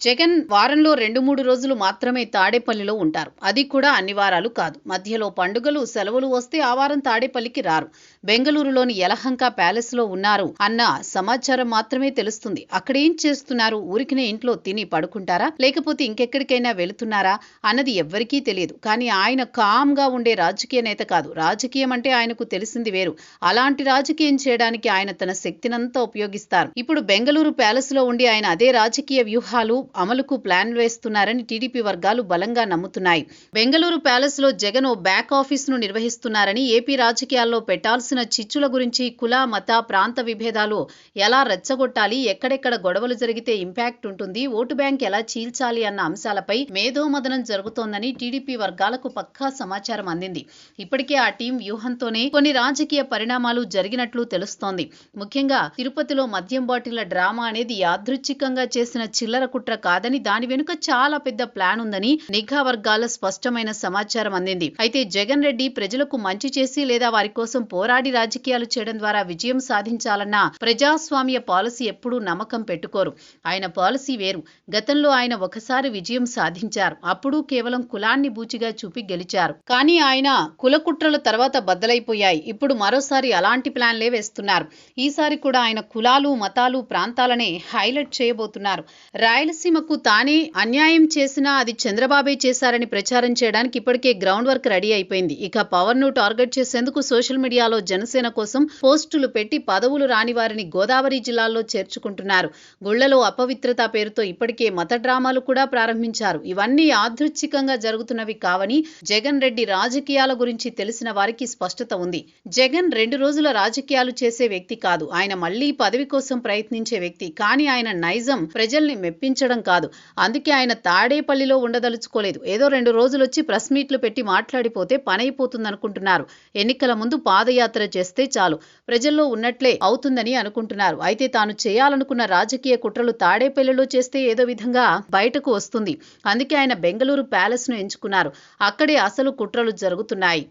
జగన్ వారంలో 2-3 రోజులు మాత్రమే తాడేపల్లిలో ఉంటారు. అది కూడా అన్ని వారాలు కాదు. మధ్యలో పండుగలు, సెలవులు వస్తే ఆ వారం తాడేపల్లికి రారు. బెంగళూరులోని యలహంక ప్యాలెస్లో ఉన్నారు అన్న సమాచారం మాత్రమే తెలుస్తుంది. అక్కడేం చేస్తున్నారు? ఊరికినే ఇంట్లో తిని పడుకుంటారా? లేకపోతే ఇంకెక్కడికైనా వెళుతున్నారా అన్నది ఎవ్వరికీ తెలియదు. కానీ ఆయన కామ్గా ఉండే రాజకీయ నేత కాదు. రాజకీయం అంటే ఆయనకు తెలిసింది వేరు. అలాంటి రాజకీయం చేయడానికి ఆయన తన శక్తినంతా ఉపయోగిస్తారు. ఇప్పుడు బెంగళూరు ప్యాలెస్లో ఉండి ఆయన అదే రాజకీయ వ్యూహాలు అమలుకు ప్లాన్ వేస్తున్నారని టీడీపీ వర్గాలు బలంగా నమ్ముతున్నాయి. బెంగళూరు ప్యాలెస్ లో జగన్ ఓ బ్యాక్ ఆఫీస్ ను నిర్వహిస్తున్నారని, ఏపీ రాజకీయాల్లో పెట్టాల్సిన చిచ్చుల గురించి, కుల మత ప్రాంత విభేదాలు ఎలా రెచ్చగొట్టాలి, ఎక్కడెక్కడ గొడవలు జరిగితే ఇంపాక్ట్ ఉంటుంది, ఓటు బ్యాంక్ ఎలా చీల్చాలి అన్న అంశాలపై మేధోమథనం జరుగుతోందని టీడీపీ వర్గాలకు పక్కా సమాచారం అందింది. ఇప్పటికే ఆ టీం వ్యూహంతోనే కొన్ని రాజకీయ పరిణామాలు జరిగినట్లు తెలుస్తోంది. ముఖ్యంగా తిరుపతిలో మద్యం బాటిళ్ల డ్రామా అనేది యాదృచ్ఛికంగా చేసిన చిల్లర కుట్ర కాదని, దాని వెనుక చాలా పెద్ద ప్లాన్ ఉందని నిఘా వర్గాల స్పష్టమైన సమాచారం అందింది. అయితే జగన్ రెడ్డి ప్రజలకు మంచి చేసి లేదా వారి కోసం పోరాడి రాజకీయాలు చేయడం ద్వారా విజయం సాధించాలన్న ప్రజాస్వామ్య పాలసీ ఎప్పుడూ నమ్మకం పెట్టుకోరు. ఆయన పాలసీ వేరు. గతంలో ఆయన ఒకసారి విజయం సాధించారు. అప్పుడు కేవలం కులాన్ని బూచిగా చూపి గెలిచారు. కానీ ఆయన కుల కుట్రల తర్వాత బద్దలైపోయాయి. ఇప్పుడు మరోసారి అలాంటి ప్లాన్లే వేస్తున్నారు. ఈసారి కూడా ఆయన కులాలు, మతాలు, ప్రాంతాలనే హైలైట్ చేయబోతున్నారు. రాయలసీమకు తానే అన్యాయం చేసినా అది చంద్రబాబే చేశారని ప్రచారం చేయడానికి ఇప్పటికే గ్రౌండ్ వర్క్ రెడీ అయిపోయింది. ఇక పవన్ ను టార్గెట్ చేసేందుకు సోషల్ మీడియాలో జనసేన కోసం పోస్టులు పెట్టి పదవులు రాని వారిని గోదావరి జిల్లాల్లో చేర్చుకుంటున్నారు. గుళ్లలో అపవిత్రత పేరుతో ఇప్పటికే మత డ్రామాలు కూడా ప్రారంభించారు. ఇవన్నీ యాదృచ్ఛికంగా జరుగుతున్నవి కావని జగన్ రెడ్డి రాజకీయాల గురించి తెలిసిన వారికి స్పష్టత ఉంది. జగన్ 2 రోజుల రాజకీయాలు చేసే వ్యక్తి కాదు. ఆయన మళ్లీ పదవి కోసం ప్రయత్నించే వ్యక్తి. కానీ ఆయన నైజం ప్రజల్ని మెప్పించడం కాదు. అందుకే ఆయన తాడేపల్లిలో ఉండదలుచుకోలేదు. ఏదో 2 రోజులు వచ్చి ప్రెస్ మీట్లు పెట్టి మాట్లాడిపోతే పనైపోతుందనుకుంటున్నారు. ఎన్నికల ముందు పాదయాత్ర చేస్తే చాలు, ప్రజల్లో ఉన్నట్లే అవుతుందని అనుకుంటున్నారు. అయితే తాను చేయాలనుకున్న రాజకీయ కుట్రలు తాడేపల్లిలో చేస్తే ఏదో విధంగా బయటకు వస్తుంది. అందుకే ఆయన బెంగళూరు ప్యాలెస్ ను ఎంచుకున్నారు. అక్కడే అసలు కుట్రలు జరుగుతున్నాయి.